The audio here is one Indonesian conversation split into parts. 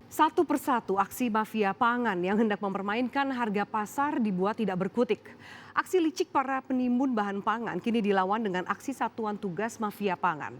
Satu persatu aksi mafia pangan yang hendak mempermainkan harga pasar dibuat tidak berkutik. Aksi licik para penimbun bahan pangan kini dilawan dengan aksi satuan tugas mafia pangan.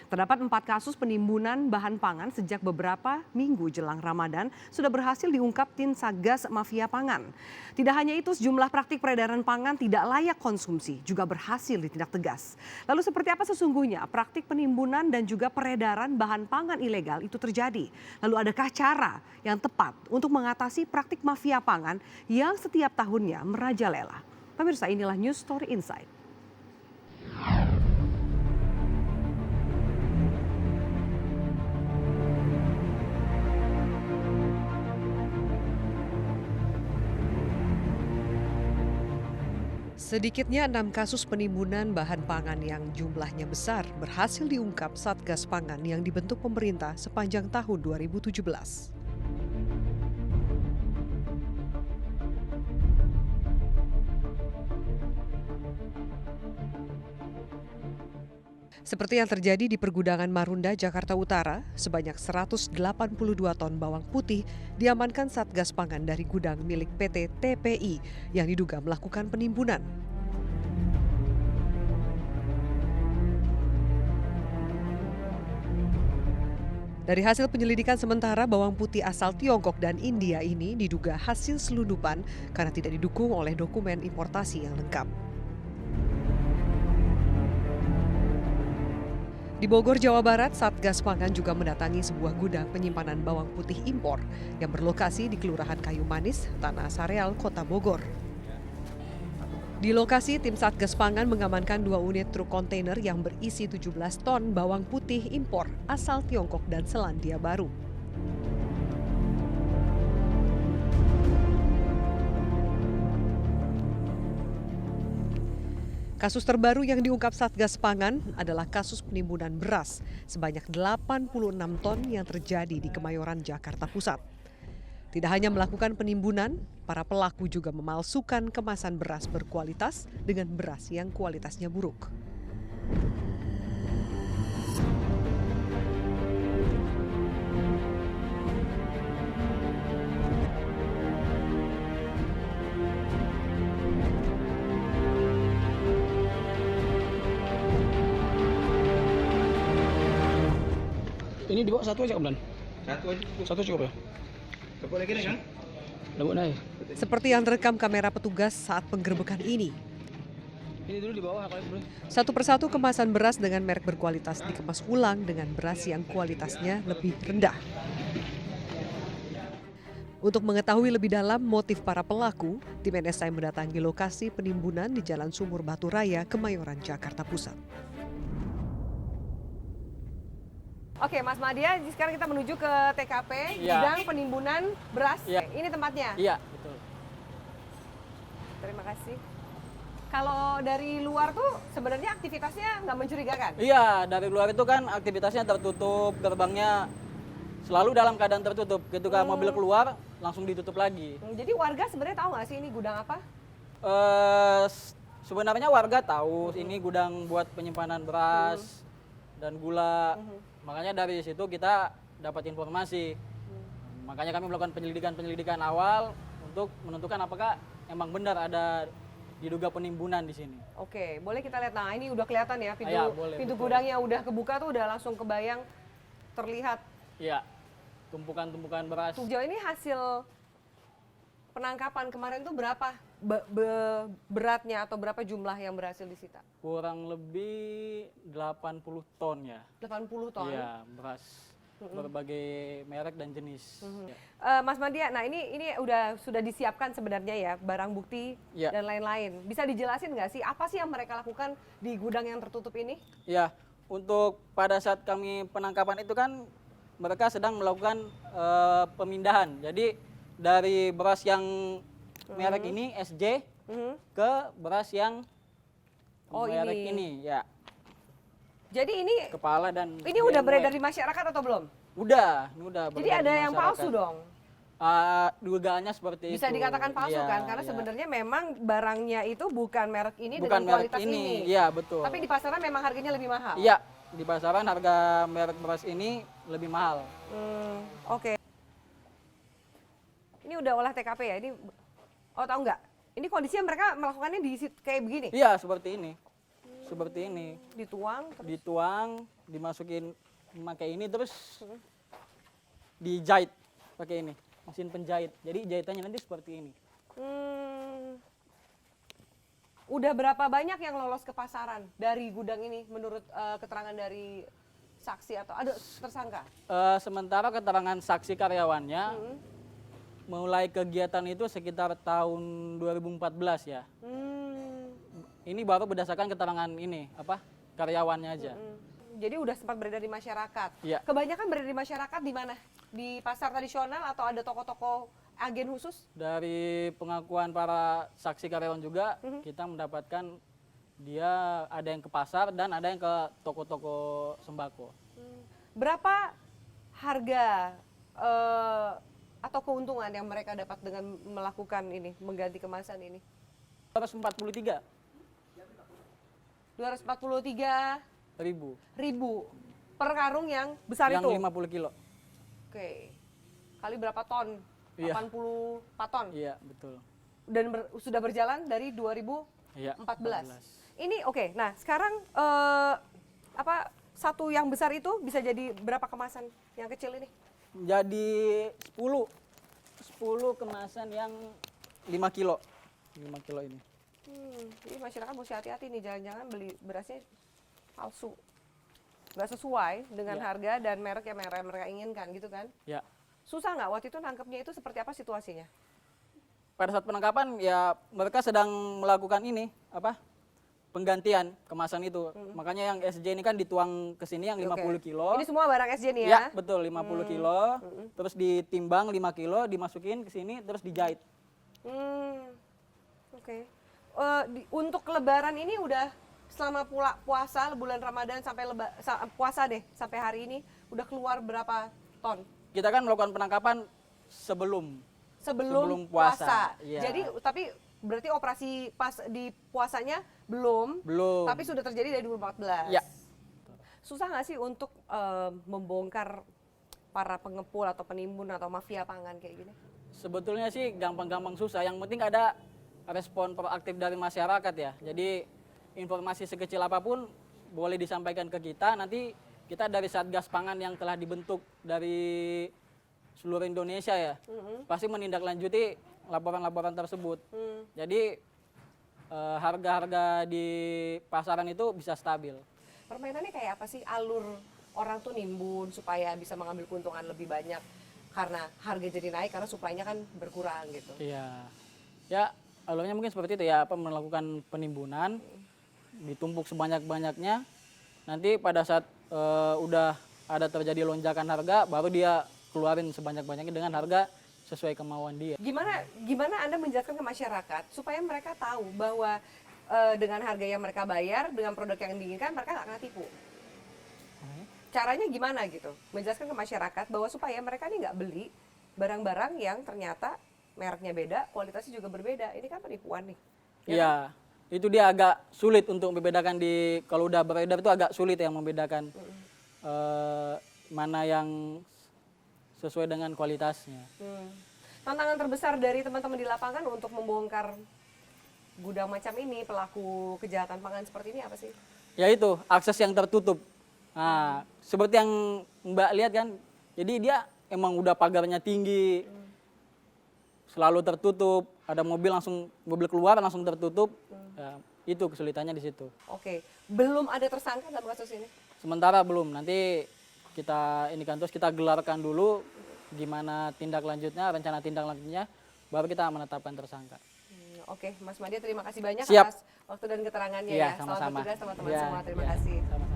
Terdapat 4 kasus penimbunan bahan pangan sejak beberapa minggu jelang Ramadan sudah berhasil diungkap tim Satgas Mafia Pangan. Tidak hanya itu, sejumlah praktik peredaran pangan tidak layak konsumsi juga berhasil ditindak tegas. Lalu seperti apa sesungguhnya praktik penimbunan dan juga peredaran bahan pangan ilegal itu terjadi? Lalu adakah cara yang tepat untuk mengatasi praktik mafia pangan yang setiap tahunnya merajalela? Pemirsa, inilah News Story Insight. Sedikitnya 6 kasus penimbunan bahan pangan yang jumlahnya besar berhasil diungkap Satgas Pangan yang dibentuk pemerintah sepanjang tahun 2017. Seperti yang terjadi di pergudangan Marunda, Jakarta Utara, sebanyak 182 ton bawang putih diamankan Satgas Pangan dari gudang milik PT TPI yang diduga melakukan penimbunan. Dari hasil penyelidikan sementara, bawang putih asal Tiongkok dan India ini diduga hasil selundupan karena tidak didukung oleh dokumen importasi yang lengkap. Di Bogor, Jawa Barat, Satgas Pangan juga mendatangi sebuah gudang penyimpanan bawang putih impor yang berlokasi di Kelurahan Kayu Manis, Tanah Sareal, Kota Bogor. Di lokasi, tim Satgas Pangan mengamankan 2 unit truk kontainer yang berisi 17 ton bawang putih impor asal Tiongkok dan Selandia Baru. Kasus terbaru yang diungkap Satgas Pangan adalah kasus penimbunan beras sebanyak 86 ton yang terjadi di Kemayoran, Jakarta Pusat. Tidak hanya melakukan penimbunan, para pelaku juga memalsukan kemasan beras berkualitas dengan beras yang kualitasnya buruk. Ini dibawa satu aja, Om Dan? Satu aja. Satu cukup ya? Kepala lagi nih kan? Lembut naik. Seperti yang terekam kamera petugas saat penggerbekan ini. Ini dulu di bawah kalau boleh. Satu persatu kemasan beras dengan merek berkualitas dikemas ulang dengan beras yang kualitasnya lebih rendah. Untuk mengetahui lebih dalam motif para pelaku, tim NSI mendatangi lokasi penimbunan di Jalan Sumur Batu Raya, Kemayoran, Jakarta Pusat. Oke, Mas Madia, sekarang kita menuju ke TKP, gudang penimbunan beras. Ini tempatnya? Iya, betul. Terima kasih. Kalau dari luar tuh sebenarnya aktivitasnya nggak mencurigakan? Iya, dari luar itu kan aktivitasnya tertutup, gerbangnya selalu dalam keadaan tertutup. Ketika mobil keluar, langsung ditutup lagi. Jadi warga sebenarnya tahu nggak sih ini gudang apa? Sebenarnya warga tahu ini gudang buat penyimpanan beras dan gula. Makanya dari situ kita dapat informasi. Makanya kami melakukan penyelidikan awal untuk menentukan apakah emang benar ada diduga penimbunan di sini. Oke, boleh kita lihat. Nah, ini udah kelihatan ya pintu betul. gudangnya udah kebuka tuh udah langsung kebayang terlihat. Iya, tumpukan-tumpukan beras. Sejauh ini hasil penangkapan kemarin tuh berapa beratnya atau berapa jumlah yang berhasil disita? Kurang lebih 80 ton ya. 80 ton? Iya, beras berbagai merek dan jenis. Mas Madia, nah ini sudah disiapkan sebenarnya ya barang bukti dan lain-lain. Bisa dijelasin nggak sih apa sih yang mereka lakukan di gudang yang tertutup ini? Ya, untuk pada saat kami penangkapan itu kan mereka sedang melakukan pemindahan. Jadi dari beras yang merek ini SJ ke beras yang merek ini ya. Jadi ini kepala dan ini udah beredar di masyarakat atau belum? Udah, ini udah. Jadi ada yang palsu dong? Dugaannya seperti Bisa itu. dikatakan palsu kan? Karena sebenarnya memang barangnya itu bukan merek ini bukan dengan kualitas merek ini. Iya, betul. Tapi di pasaran memang harganya lebih mahal? Iya, di pasaran harga merek beras ini lebih mahal. Oke. udah olah TKP ya? Ini, oh tahu nggak? Ini kondisinya mereka melakukannya kayak begini? Iya, seperti ini. Seperti ini. Dituang, terus Dituang, dimasukin pakai ini terus dijahit pakai ini, mesin penjahit. Jadi jahitannya nanti seperti ini. Udah berapa banyak yang lolos ke pasaran dari gudang ini menurut keterangan dari saksi atau ada tersangka? Sementara keterangan saksi karyawannya, mulai kegiatan itu sekitar tahun 2014 ya. Ini baru berdasarkan keterangan ini, karyawannya aja. Jadi udah sempat beredar di masyarakat. Iya. Kebanyakan beredar di masyarakat di mana? Di pasar tradisional atau ada toko-toko agen khusus? Dari pengakuan para saksi karyawan juga, kita mendapatkan dia ada yang ke pasar dan ada yang ke toko-toko sembako. Berapa harga atau keuntungan yang mereka dapat dengan melakukan ini, mengganti kemasan ini? 243 243.000 ribu per karung yang besar yang itu? 50 kilo. Oke. Kali berapa ton? Iya. 84 ton? Iya, betul. Dan sudah berjalan dari 2014. Iya, Ini oke. Nah, sekarang satu yang besar itu bisa jadi berapa kemasan yang kecil ini? Jadi 10 kemasan yang 5 kilo. 5 kilo ini. Jadi masyarakat mesti hati-hati nih, jangan-jangan beli berasnya palsu. Nggak sesuai dengan Ya. harga dan merek yang mereka inginkan gitu kan? Ya. Susah nggak waktu itu nangkepnya itu seperti apa situasinya? Pada saat penangkapan ya mereka sedang melakukan ini, penggantian kemasan itu. Makanya yang SJ ini kan dituang ke sini yang 50 kilo. Ini semua barang SJ nih ya? Ya, betul 50 kilo. Terus ditimbang 5 kilo, dimasukin ke sini terus dijahit. Oke. Untuk Lebaran ini udah selama puasa bulan Ramadan sampai puasa deh sampai hari ini udah keluar berapa ton? Kita kan melakukan penangkapan sebelum puasa. Iya. Jadi tapi berarti operasi pas di puasanya belum. Tapi sudah terjadi dari 2014. Ya. Susah nggak sih untuk membongkar para pengepul atau penimbun atau mafia pangan kayak gini? Sebetulnya sih gampang-gampang susah. Yang penting ada respon proaktif dari masyarakat ya. Jadi informasi sekecil apapun boleh disampaikan ke kita. Nanti kita dari Satgas Pangan yang telah dibentuk dari seluruh Indonesia ya, pasti menindaklanjuti laporan-laporan tersebut. Jadi harga-harga di pasaran itu bisa stabil. Permainannya kayak apa sih? Alur orang tuh nimbun supaya bisa mengambil keuntungan lebih banyak karena harga jadi naik karena suplainya kan berkurang gitu. Iya. Ya, alurnya mungkin seperti itu ya, melakukan penimbunan, ditumpuk sebanyak-banyaknya. Nanti pada saat udah ada terjadi lonjakan harga, baru dia keluarin sebanyak-banyaknya dengan harga sesuai kemauan dia. Gimana Anda menjelaskan ke masyarakat supaya mereka tahu bahwa dengan harga yang mereka bayar, dengan produk yang diinginkan, mereka nggak kena tipu? Caranya gimana gitu? Menjelaskan ke masyarakat bahwa supaya mereka ini nggak beli barang-barang yang ternyata mereknya beda, kualitasnya juga berbeda. Ini kan penipuan nih. Iya, itu dia agak sulit untuk membedakan kalau udah beredar itu agak sulit yang membedakan mana yang sesuai dengan kualitasnya. Tantangan terbesar dari teman-teman di lapangan untuk membongkar gudang macam ini, pelaku kejahatan pangan seperti ini apa sih? Ya itu, akses yang tertutup. Nah, seperti yang Mbak lihat kan, jadi dia emang udah pagarnya tinggi, selalu tertutup, ada mobil keluar langsung tertutup, ya, itu kesulitannya di situ. Oke, belum ada tersangka dalam kasus ini? Sementara belum, nanti kita gelarkan dulu gimana tindak lanjutnya, rencana tindak lanjutnya, baru kita menetapkan tersangka. Oke, Mas Madya terima kasih banyak Siap. atas waktu dan keterangannya Ya, ya. sama-sama. Selamat bertugas teman-teman Ya, semua, terima ya, kasih. sama-sama.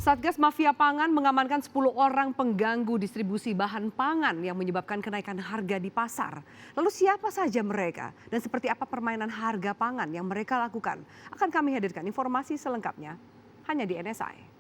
Satgas Mafia Pangan mengamankan 10 orang pengganggu distribusi bahan pangan yang menyebabkan kenaikan harga di pasar. Lalu siapa saja mereka dan seperti apa permainan harga pangan yang mereka lakukan? Akan kami hadirkan informasi selengkapnya hanya di NSI.